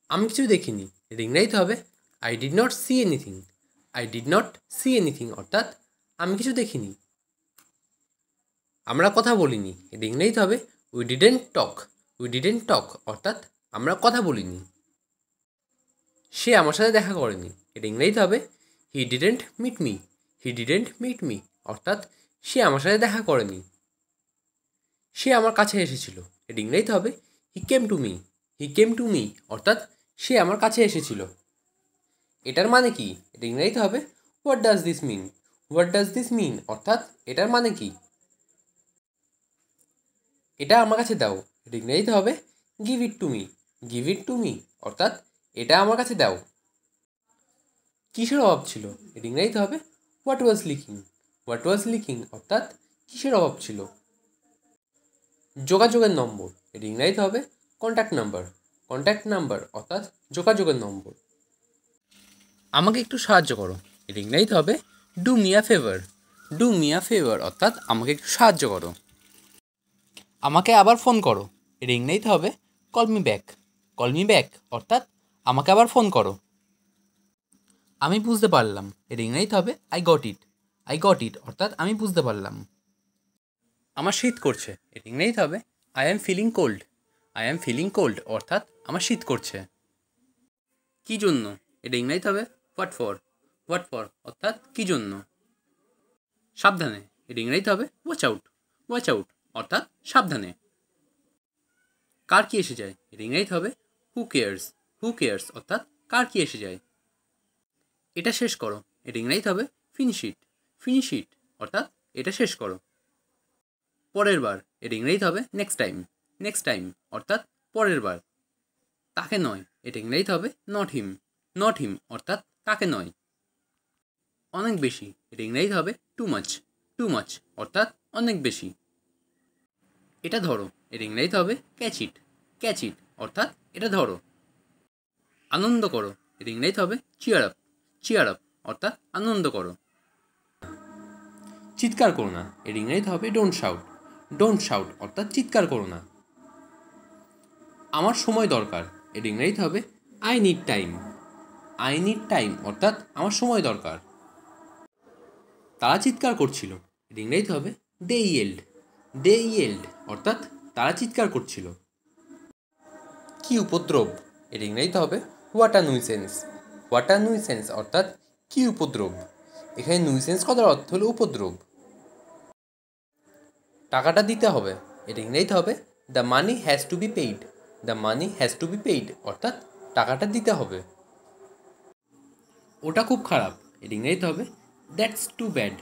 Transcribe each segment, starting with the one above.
আমি কিছু দেখিনি, এটা ইংরেজিতে হবে I did not see anything. I did not see anything অর্থাৎ আমি কিছু দেখিনি। আমরা কথা বলিনি, এটা ইংরেজিতে হবে we didn't talk. We didn't talk অর্থাৎ আমরা কথা বলিনি। সে আমার সাথে দেখা করেনি, এটা ইংরেজিতে হবে he didn't meet me. He didn't meet me অর্থাৎ সে আমার সাথে দেখা করেনি। সে আমার কাছে এসেছিল, এটা ইংরেজিতে হবে he came to me. He came to me অর্থাৎ সে আমার কাছে এসেছিল। এটার মানে কি, এটা ইংরেজিতে হবে what does this mean. What does this mean অর্থাৎ এটার মানে কি। এটা আমার কাছে দাও, এটা ইংরেজিতে হবে give it to me. Give it two me অর্থাৎ এটা আমার কাছে দাও। কিসের অভাব ছিল, এটা ইংরেজিতে হবে what was lacking. What was lacking অর্থাৎ কিসের অভাব ছিল। যোগাযোগের নম্বর, এটা ইংরেজিতে হবে কন্ট্যাক্ট নাম্বার। কন্ট্যাক্ট নাম্বার অর্থাৎ যোগাযোগের নম্বর। আমাকে একটু সাহায্য করো, এটা ইংরেজিতে হবে do me a favour. Do me a favour অর্থাৎ আমাকে একটু সাহায্য করো। আমাকে আবার ফোন করো, এটা ইংরেজিতে হবে call me back. Call me back অর্থাৎ আমাকে আবার ফোন করো। আমি বুঝতে পারলাম, এটা ইংরেজিতে হবে I got it. I got it অর্থাৎ আমি বুঝতে পারলাম। আমার শীত করছে, এটা ইংরেজিতে হবে I am feeling cold. I am feeling cold অর্থাৎ আমার শীত করছে। কী জন্য, এটা ইংরেজিতে হবে হোয়াট ফর। হোয়াট ফর অর্থাৎ কী জন্য। সাবধানে, এটা ইংরেজিতে হবে ওয়াচ আউট। ওয়াচ আউট অর্থাৎ সাবধানে। কার কি এসে যায়, এটা ইংরেজিতে হবে হু কেয়ার্স। হু কেয়ার্স অর্থাৎ কার কি এসে যায়। এটা শেষ করো, এটা ইংরেজিতে হবে ফিনিশ ইট। ফিনিশ ইট অর্থাৎ এটা শেষ করো। পরের বার, এটা ইংরেজিতে হবে নেক্সট টাইম। নেক্সট টাইম অর্থাৎ পরের বার। তাকে নয়, এটা ইংরেজিতে হবে নট হিম। নট হিম অর্থাৎ তাকে নয়। অনেক বেশি, এটা ইংরেজিতে হবে টু মাচ। টু মাচ অর্থাৎ অনেক বেশি। এটা ধরো, এটা ইংরেজিতে হবে ক্যাচ ইট। ক্যাচ ইট অর্থাৎ এটা ধরো। আনন্দ করো, এটা ইংরেজিতে হবে চিয়ার আপ। চিয়ার আপ অর্থাৎ আনন্দ করো। চিৎকার করো না, এর ইংরেজিতে হবে ডোন্ট শাউট। ডোন্ট শাউট অর্থাৎ চিৎকার করো না। আমার সময় দরকার, এর ইংরেজিতে হবে I need time. I need time অর্থাৎ আমার সময় দরকার। তারা চিৎকার করছিল, এর ইংরেজিতে হবে দে ইয়েল্ড। দে ইয়েল্ড অর্থাৎ তারা চিৎকার করছিল। কি উপদ্রব, এর ইংরেজিতে হবে what a nuisance. What a nuisance অর্থাৎ কি উপদ্রব। এখানে নুইসেন্স কথার অর্থ হলো উপদ্রব। টাকাটা দিতে হবে, এর ইংরেজিতে হবে the money has to be paid. The money has to be paid অর্থাৎ টাকাটা দিতে হবে। ওটা খুব খারাপ, এর ইংরেজিতে হবে that's too bad.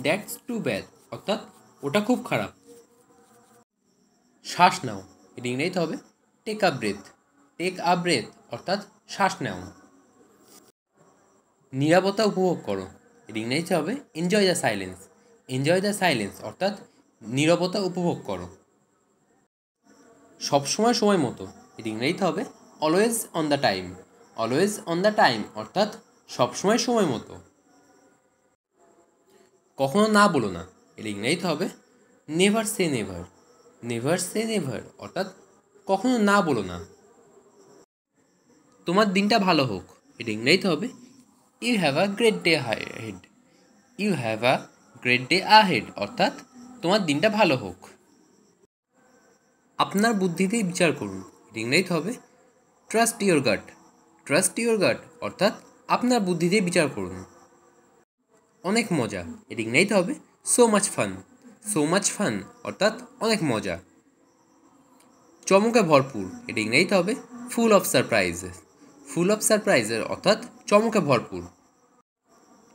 That's too bad অর্থাৎ ওটা খুব খারাপ। শ্বাস নাও, এর ইংরেজিতে হবে take a breath. Take a breath অর্থাৎ শ্বাস নাও। নীরবতা উপভোগ করো, এর ইংরেজিতে হবে enjoy the silence. Enjoy the silence অর্থাৎ নীরবতা উপভোগ করো। সবসময় সময় মতো, এর ইংরেজিতে হবে always on the time. Always on the time অর্থাৎ সবসময় সময় মতো। কখনো না বলো না, এর ইংরেজিতে হবে নেভার সে নেভার। নেভার সে নেভার অর্থাৎ কখনো না বলো না। তোমার দিনটা ভালো হোক, এর ইংরেজিতে হবে you have a great day ahead. You have a great day ahead অর্থাৎ তোমার দিনটা ভালো হোক। আপনার বুদ্ধিতেই বিচার করুন, এর ইংরেজিতে হবে trust your gut. Trust your gut অর্থাৎ আপনার বুদ্ধিতেই বিচার করুন। অনেক মজা, এর ইংরেজিতে হবে so much fun. So much fun অর্থাৎ অনেক মজা। চমকে ভরপুর, এর ইংরেজিতে হবে full of surprises. Full of সারপ্রাইজের অর্থাৎ চমকে ভরপুর।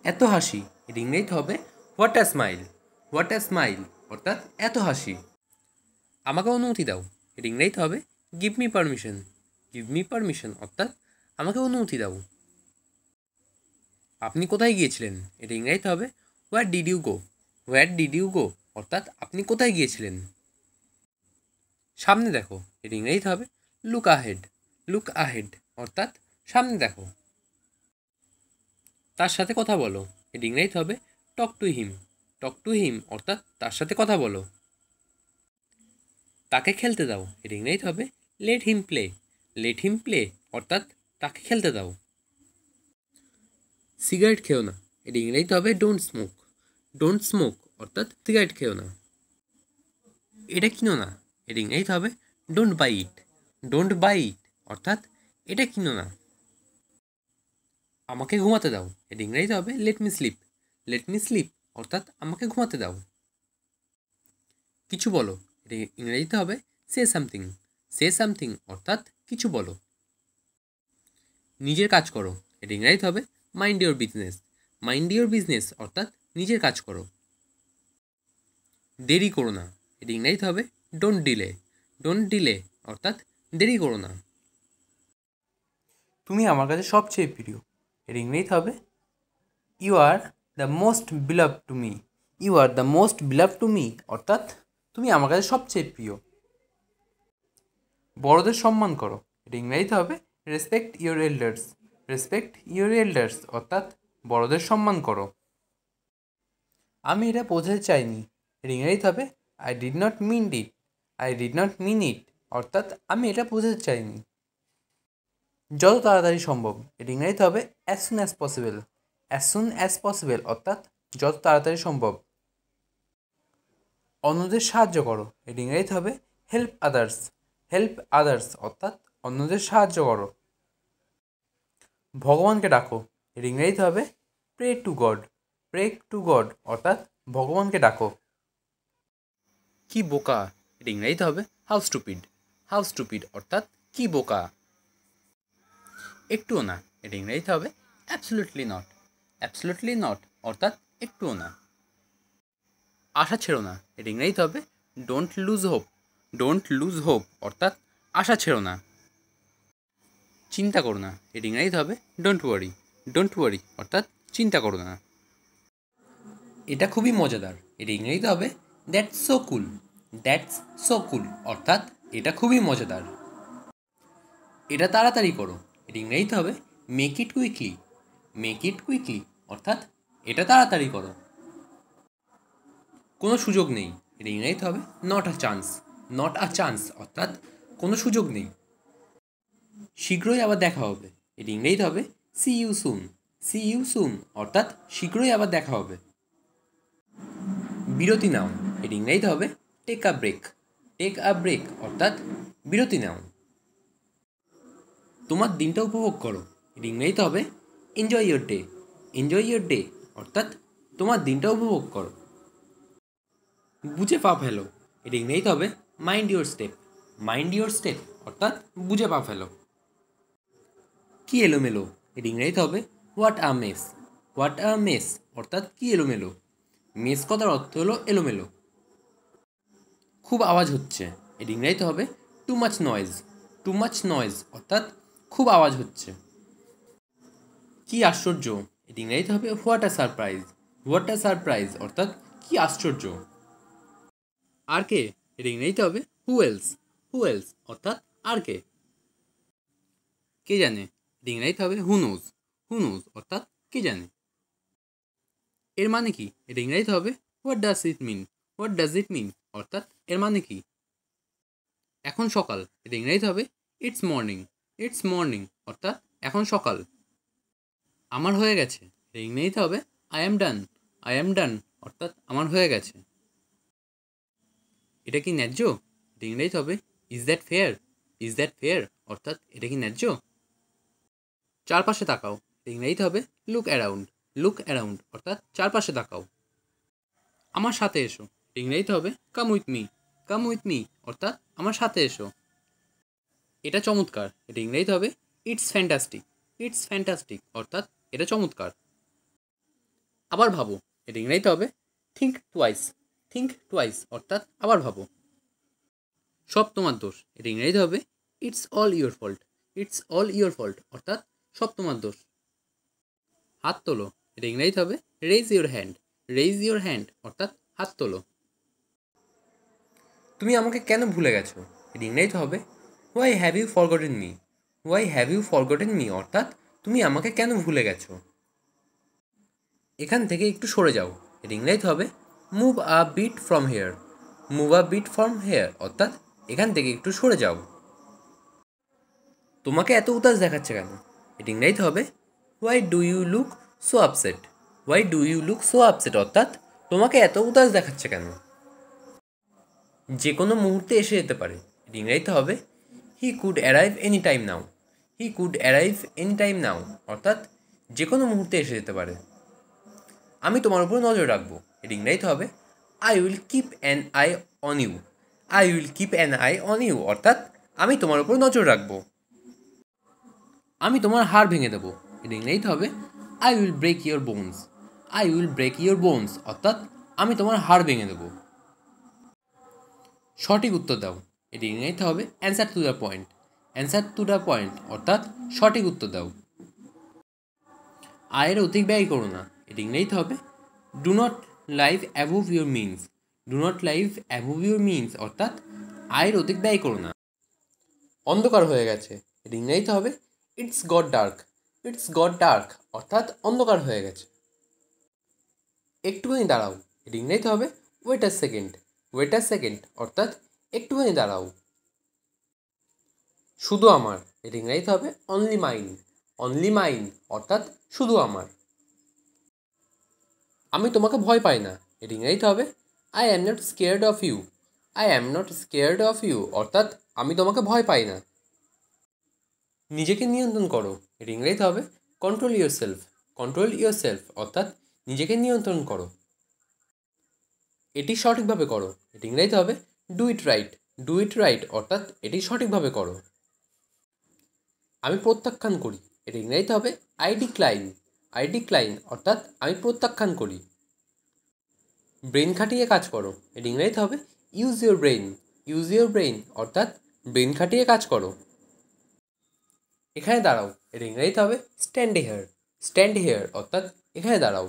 এত হাসি, এর ইংরেজিতে হবে what a smile. What a smile অর্থাৎ এত হাসি। আমাকে অনুমতি দাও, এর ইংরেজিতে হবে give me permission. Give me permission অর্থাৎ আমাকে অনুমতি দাও। আপনি কোথায় গিয়েছিলেন, এর ইংরেজিতে হবে where did you go. Where did you go অর্থাৎ আপনি কোথায় গিয়েছিলেন। সামনে দেখো, এর ইংরেজিতে হবে লুক আহেড। লুক আহেড অর্থাৎ সামনে দেখো। তার সাথে কথা বলো, এর ইংরেজিতে হবে talk to him. Talk to him অর্থাৎ তার সাথে কথা বলো। তাকে খেলতে দাও, এর ইংরেজিতে হবে let him play. Let him play অর্থাৎ তাকে খেলতে দাও। সিগারেট খেও না, এটি ইংরেজিতে হবে ডোন্ট স্মোক। ডোন্ট স্মোক অর্থাৎ সিগারেট খেও না। এটা কিনো না, এটি ইংরেজিতে হবে don't buy it. Don't buy it অর্থাৎ এটা কিনো না। আমাকে ঘুমাতে দাও, এটি ইংরেজিতে হবে let me slip. Let me slip অর্থাৎ আমাকে ঘুমাতে দাও। কিছু বলো, এটি ইংরেজিতে হবে সে সামথিং। সে সামথিং অর্থাৎ কিছু বলো। নিজের কাজ করো, এটি ইংরেজিতে হবে mind your business. Mind your business অর্থাৎ নিজের কাজ করো। দেরি করো না, এটি ইংরেজিতে হবে ডোন্ট ডিলে। ডোন্ট ডিলে অর্থাৎ দেরি করো না। তুমি আমার কাছে সবচেয়ে প্রিয়, এর ইংরেজিতে হবে you are the most beloved to me. You are the most beloved to me অর্থাৎ তুমি আমার কাছে সবচেয়ে প্রিয়। বড়দের সম্মান করো, এটা ইংরেজিতে হবে respect your elders. Respect your elders অর্থাৎ বড়দের সম্মান করো। আমি এটা বোঝাতে চাইনি, এর ইংরেজিতে হবে I did not mean it. I did not mean it অর্থাৎ আমি এটা বোঝাতে চাইনি। যত তাড়াতাড়ি সম্ভব, এর ইংরেজিতে হবে as soon as possible. As soon as possible অর্থাৎ যত তাড়াতাড়ি সম্ভব। অন্যদের সাহায্য করো, এর ইংরেজিতে হবে হেল্প আদার্স। হেল্প আদার্স অর্থাৎ অন্যদের সাহায্য করো। ভগবানকে ডাকো, এর ইংরেজিতে হবে pray to God. Pray to God অর্থাৎ ভগবানকে ডাকো। কি বোকা, এর ইংরেজিতে হবে হাউ স্টুপিড। হাউ স্টুপিড অর্থাৎ কি বোকা। একটুও না, এর ইংরেজিতে হবে অ্যাবসলিউটলি নট। অ্যাবসলিউটলি নট অর্থাৎ একটুও না। আশা ছেড়ো না, এর ইংরেজিতে হবে don't lose hope. Don't lose hope অর্থাৎ আশা ছেড়ো না। চিন্তা করো না, এর ইংরেজিতে হবে ডোন্ট ওয়ারি। ডোন্ট ওয়ারি অর্থাৎ চিন্তা করো না। এটা খুবই মজাদার, এর ইংরেজিতে হবে that's so cool. That's so কুল অর্থাৎ এটা খুবই মজাদার। এটা তাড়াতাড়ি করো, এর ইংরেজিতে হবে make it quickly. Make it quickly অর্থাৎ এটা তাড়াতাড়ি করো। কোনো সুযোগ নেই, এর ইংরেজিতে হবে not a chance. Not a chance অর্থাৎ কোনো সুযোগ নেই। শীঘ্রই আবার দেখা হবে, এর ইংরেজিতে হবে see you soon. See you soon অর্থাৎ শীঘ্রই আবার দেখা হবে। বিরতি নাও, এর ইংরেজিতে হবে take a break. Take a break অর্থাৎ বিরতি নাও। তোমার দিনটা উপভোগ করো, এর ইংরেজিতে হবে enjoy your day. Enjoy your day অর্থাৎ তোমার দিনটা উপভোগ করো। বুঝে পা ফেলো, এর ইংরেজিতে হবে mind your step. Mind your step অর্থাৎ বুঝে পা ফেলো। কি এলোমেলো, এর ইংরেজিতে হবে what a mace. What a mace অর্থাৎ কি এলোমেলো। মেস কথার অর্থ হলো এলোমেলো। খুব আওয়াজ হচ্ছে, এর ইংরেজিতে হবে too much noise. Too much noise অর্থাৎ খুব আওয়াজ হচ্ছে। কি আশ্চর্য, এর ইংরেজিতে হবে what a surprise. What a surprise অর্থাৎ কি আশ্চর্য। আর কে, এর ইংরেজিতে হবে হু এলস। হু এলস অর্থাৎ আর কে। কে জানে, এর ইংরেজিতে হবে হু নোজ। হু নোজ অর্থাৎ কে জানে। এর মানে কি, এর ইংরেজিতে হবে what does it mean. What does it mean অর্থাৎ এর মানে কি। এখন সকাল, এর ইংরেজিতে হবে ইটস মর্নিং। ইটস মর্নিং অর্থাৎ এখন সকাল। আমার হয়ে গেছে, এর ইংরেজিতে হবে I am done. I am ডান অর্থাৎ আমার হয়ে গেছে। এটা কি ন্যায্য, এর ইংরেজিতে হবে is that fair. Is that fair অর্থাৎ এটা কি ন্যায্য। চারপাশে তাকাও, এর ইংরেজিতে হবে লুক অ্যারাউন্ড। লুক অ্যারাউন্ড অর্থাৎ চারপাশে তাকাও। আমার সাথে এসো, এর ইংরেজিতে হবে come with me. Come with me অর্থাৎ আমার সাথে এসো। এটা চমৎকার, এটা ইংরেজিতে হবে ইটস ফ্যান্টাস্টিক। ইটস ফ্যান্টাস্টিক অর্থাৎ এটা চমৎকার। আবার ভাবো, এটা ইংরেজিতে হবে থিঙ্ক টুয়াইস। থিঙ্ক টুয়াইস অর্থাৎ আবার ভাবো। সব তোমার দোষ, এটা ইংরেজিতে হবে it's all your fault. It's all your fault অর্থাৎ সব তোমার দোষ। হাত তোলো, এটা ইংরেজিতে হবে raise your hand. Raise your hand অর্থাৎ হাত তোলো। তুমি আমাকে কেন ভুলে গেছো, এটা ইংরেজিতে হবে why have you forgotten me. Why have you forgotten me অর্থাৎ তুমি আমাকে কেন ভুলে গেছো। এখান থেকে একটু সরে যাও, এর ইংরেজিতে হবে move a bit from here. Move a bit from here অর্থাৎ এখান থেকে একটু সরে যাও। তোমাকে এত উদাস দেখাচ্ছে কেন? এটি ইংরেজিতে হবে why do you look so upset. Why do you look so upset অর্থাৎ তোমাকে এত উদাস দেখাচ্ছে কেন? যে কোনো মুহূর্তে এসে যেতে পারে। এটি ইংরেজিতে হবে he could arrive any time now. He could arrive any time now অর্থাৎ যে কোনো মুহূর্তে এসে যেতে পারে। আমি তোমার উপর নজর রাখবো। এটি ইংরেজিতে হবে I will keep an eye on you. I will keep an eye on you অর্থাৎ আমি তোমার উপর নজর রাখবো। আমি তোমার হাড় ভেঙে দেবো। এটি ইংরেজিতে হবে I will break your bones. I will break your bones অর্থাৎ আমি তোমার হাড় ভেঙে দেবো। সঠিক উত্তর দাও। এটি ইংরেজিতে হবে answer to the point. Answer to the point অর্থাৎ সঠিক উত্তর দাও। আয়ের অধিক ব্যয় করো না। এটি ইংরেজিতে হবে do not live above your means. Do not live above your means অর্থাৎ আয়ের অধিক ব্যয় করো না। অন্ধকার হয়ে গেছে। এটি ইংরেজিতে হবে it's got dark. It's got dark অর্থাৎ অন্ধকার হয়ে গেছে। একটুখানি দাঁড়াও। এটি ইংরেজিতে হবে wait a second. Wait a second অর্থাৎ একটুখানি দাঁড়াও। শুধু আমার। এটি ইংরেজিতে হবে অনলি মাইন। অনলি মাইন অর্থাৎ শুধু আমার। আমি তোমাকে ভয় পাই না। এটি ইংরেজিতে হবে I am not scared of you. I am not scared of you অর্থাৎ আমি তোমাকে ভয় পাই না। নিজেকে নিয়ন্ত্রণ করো। এটি ইংরেজিতে হবে control your self. Control your self অর্থাৎ নিজেকে নিয়ন্ত্রণ করো। এটি সঠিকভাবে করো। এটি ইংরেজিতে হবে do it right. Do it right অর্থাৎ এটি সঠিকভাবে করো। আমি প্রত্যাখ্যান করি। এটি ইংরেজিতে হবে আই ডিক্লাইন। আই ডিক্লাইন অর্থাৎ আমি প্রত্যাখ্যান করি। ব্রেন খাটিয়ে কাজ করো। এটি ইংরেজিতে হবে use your brain. Use your brain অর্থাৎ ব্রেন খাটিয়ে কাজ করো। এখানে দাঁড়াও। এটি ইংরেজিতে হবে স্ট্যান্ড হেয়ার। স্ট্যান্ড হেয়ার অর্থাৎ এখানে দাঁড়াও।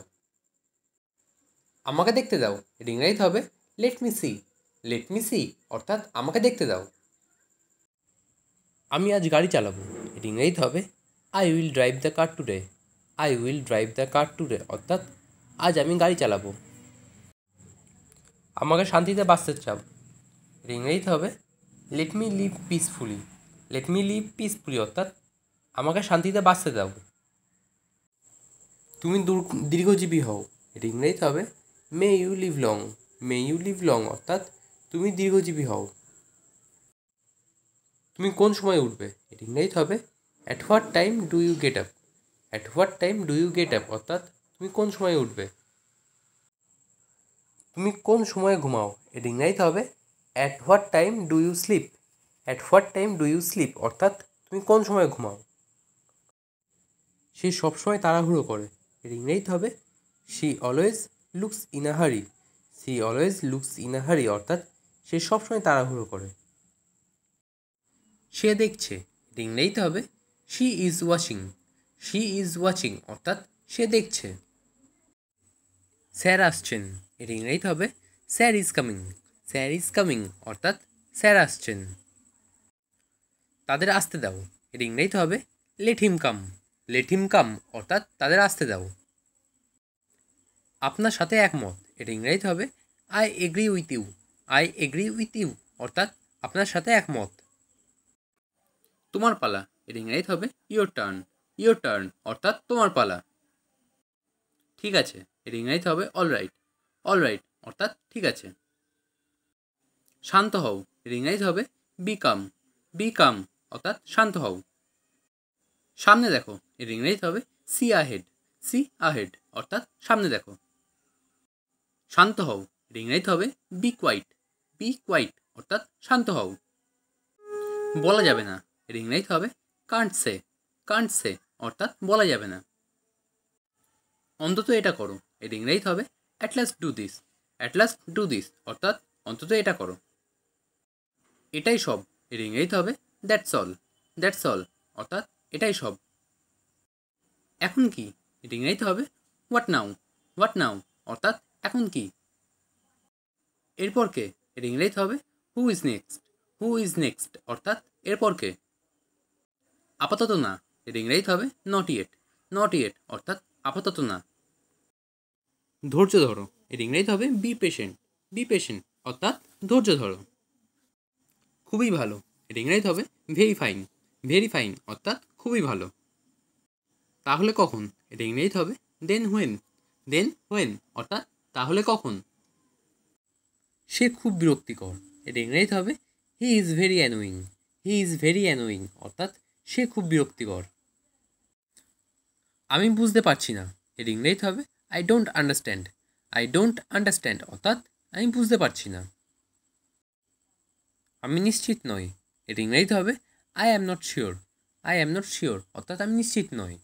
আমাকে দেখতে দাও। এটি ইংরেজিতে হবে let me see. Let me see অর্থাৎ আমাকে দেখতে দাও। আমি আজ গাড়ি চালাবো। এটি ইংরেজিতে হবে I will drive the car today. I will drive the car today অর্থাৎ আজ আমি গাড়ি চালাবো। আমাকে শান্তিতে বাঁচতে চাও। এটি ইংরেজিতে হবে let me live peacefully. Let me live peacefully অর্থাৎ আমাকে শান্তিতে বাঁচতে দাও। তুমি দীর্ঘজীবী হও। এটি ইংরেজিতে হবে may you live long. May you live long অর্থাৎ তুমি দীর্ঘজীবী হও। তুমি কোন সময় উঠবে? এটি ইংরেজিতে হবে at what time do you get up. At what time do you get up অর্থাৎ তুমি কোন সময় উঠবে। তুমি কোন সময় ঘুমাও? এটি ইংরেজিতে হবে at what time do you sleep. At what time do you sleep অর্থাৎ তুমি কোন সময় ঘুমাও। সে সবসময় তাড়াহুড়ো করে। এর ইংরেজিতে হবে she always looks in a hurry. She always looks in a hurry অর্থাৎ সে সবসময় তাড়াহুড়ো করে। সে দেখছে। এর ইংরেজিতে হবে she is watching. She is watching অর্থাৎ সে দেখছে। স্যার আসছেন। এর ইংরেজিতে হবে sir is coming. Sir is coming অর্থাৎ স্যার আসছেন। তাদের আসতে দাও। এর ইংরেজিতে হবে লেট হিম কাম। লেট হিম কাম অর্থাৎ তাদের আসতে দাও। আপনার সাথে একমত। এর ইংরেজিতে হবে I agree with you. I agree with you অর্থাৎ আপনার সাথে একমত। তোমার পালা। এর ইংরেজিতে হবে ইয়োর টার্ন। ইয়োর টার্ন অর্থাৎ তোমার পালা। ঠিক আছে। এর ইংরেজিতে হবে অল রাইট। অল রাইট অর্থাৎ ঠিক আছে। শান্ত হও। এর ইংরেজিতে হবে বি কাম। বি কাম অর্থাৎ শান্ত হও। সামনে দেখো। এর ইংরেজিতে হবে সি আহেড। সি আহেড অর্থাৎ সামনে দেখো। শান্ত হও। এর ইংরেজিতে হবে বি কোয়াইট। বি কোয়াইট অর্থাৎ শান্ত হও। বলা যাবে না। এর ইংরেজিতে হবে কান্ট সে। কান্ট সে অর্থাৎ বলা যাবে না। অন্তত এটা করো। এর ইংরেজিতে হবে at last do this. At last do this অর্থাৎ অন্তত এটা করো। এটাই সব। এর ইংরেজিতে হবে দ্যাটস অল। দ্যাটস অল অর্থাৎ এটাই সব। এখন কি? এর ইংরেজিতে হবে হোয়াট নাও। হোয়াট নাও অর্থাৎ এখন কি। এরপর কে? এর ইংরেজিতে হবে who is next. Who is next অর্থাৎ এরপর কে। আপাতত না। এর ইংরেজিতে হবে নট ইয়েট। নট ইয়েট অর্থাৎ আপাতত না। ধৈর্য ধরো। এর ইংরেজিতে হবে বি পেশেন্ট। বি পেশেন্ট অর্থাৎ ধৈর্য ধরো। খুবই ভালো। এর ইংরেজিতে হবে ভেরি ফাইন। ভেরি ফাইন অর্থাৎ খুবই ভালো। তাহলে কখন, এটা ইংরেজিতে হবে দেন হোয়েন। দেন হোয়েন অর্থাৎ তাহলে কখন। সে খুব বিরক্তিকর, এটা ইংরেজিতে হবে he is very annoying. He is very annoying অর্থাৎ সে খুব বিরক্তিকর। আমি বুঝতে পারছি না, এর ইংরেজিতে হবে I don't understand. I don't understand অর্থাৎ আমি বুঝতে পারছি না। আমি নিশ্চিত নই, এর ইংরেজিতে হবে I am not sure. I am not sure অর্থাৎ আমি নিশ্চিত নই।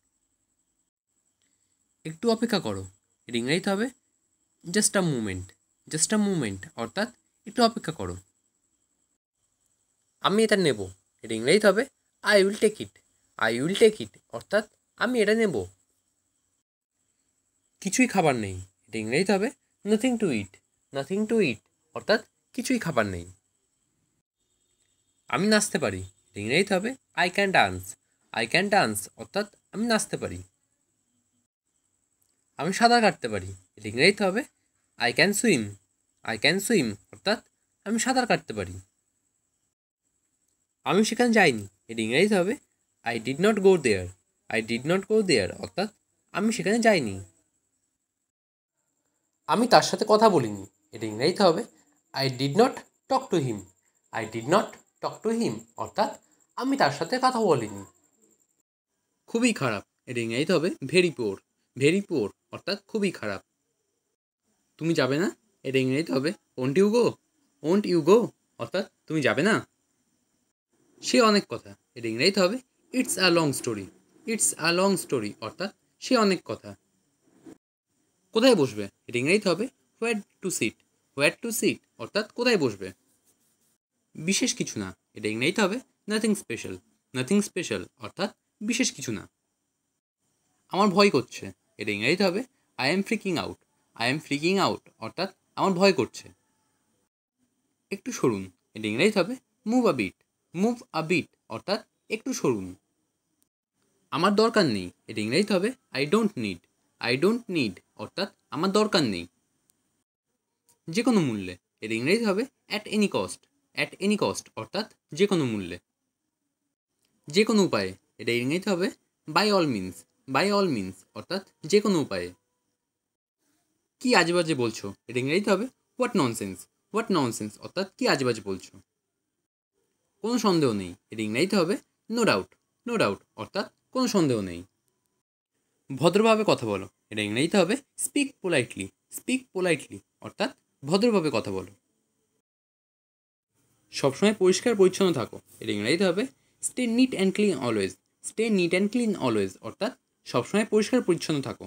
একটু অপেক্ষা করো, এর ইংরেজিতে হবে জাস্ট আ মুমেন্ট। জাস্ট আ মুমেন্ট অর্থাৎ একটু অপেক্ষা করো। আমি এটা নেব, এর ইংরেজিতে হবে I will take it. I will take it অর্থাৎ আমি এটা নেব। কিছুই খাবার নেই, এটা ইংরেজিতে হবে nothing to eat. Nothing to eat অর্থাৎ কিছুই খাবার নেই। আমি নাচতে পারি, এটা ইংরেজিতে হবে I can dance. I can dance অর্থাৎ আমি নাচতে পারি। আমি সাঁতার কাটতে পারি, এটা ইংরেজিতে হবে I can swim. I can swim অর্থাৎ আমি সাঁতার কাটতে পারি। আমি সেখানে যাইনি, এটা ইংরেজিতে হবে I did not go there. I did not go there অর্থাৎ আমি সেখানে যাইনি। আমি তার সাথে কথা বলিনি, এটা ইংরেজিতে হবে I did not talk to him. I did not talk to him অর্থাৎ আমি তার সাথে কথা বলিনি। খুবই খারাপ, এটা ইংরেজিতে হবে ভেরি পোর। ভেরি পোর অর্থাৎ খুবই খারাপ। তুমি যাবে না, এটা ইংরেজিতে হবে won't you go. Won't you go অর্থাৎ তুমি যাবে না। সে অনেক কথা, এটা ইংরেজিতে হবে it's a long story. It's a long story অর্থাৎ সে অনেক কথা। কোথায় বসবে, এটা ইংরেজিতে হবে where to sit. Where to sit অর্থাৎ কোথায় বসবে। বিশেষ কিছু না, এটা ইংরেজিতে হবে নাথিং স্পেশাল। নাথিং স্পেশাল অর্থাৎ বিশেষ কিছু না। আমার ভয় করছে, এটা ইংরেজিতে হবে I am freaking out. I am freaking out অর্থাৎ আমার ভয় করছে। একটু সরুন, এটা ইংরেজিতে হবে move a bit. Move a bit অর্থাৎ একটু সরুন। আমার দরকার নেই, এটা ইংরেজিতে হবে I don't need. I don't need অর্থাৎ আমার দরকার নেই। যে কোনো মূল্যে, এটা ইংরেজিতে হবে at any cost. At any cost অর্থাৎ যে কোনো মূল্যে। যে কোনো উপায়ে, এটা ইংরেজিতে হবে by all means. By all means অর্থাৎ যে কোনো উপায়ে। কি আজে বাজে বলছো, এটা ইংরেজিতে হবে হোয়াট ননসেন্স। হোয়াট ননসেন্স অর্থাৎ কি আজে বাজে বলছো। কোনো সন্দেহ নেই, এটা ইংরেজিতে হবে নো ডাউট। নো ডাউট অর্থাৎ কোনো সন্দেহ নেই। ভদ্রভাবে কথা বলো, এটা ইংরেজিতে হবে স্পিক পোলাইটলি। স্পিক পোলাইটলি অর্থাৎ ভদ্রভাবে কথা বলো। সবসময় পরিষ্কার পরিচ্ছন্ন থাকো, এটা ইংরেজিতে হবে stay neat and clean always. Stay neat and clean always অর্থাৎ সবসময় পরিষ্কার পরিচ্ছন্ন থাকো।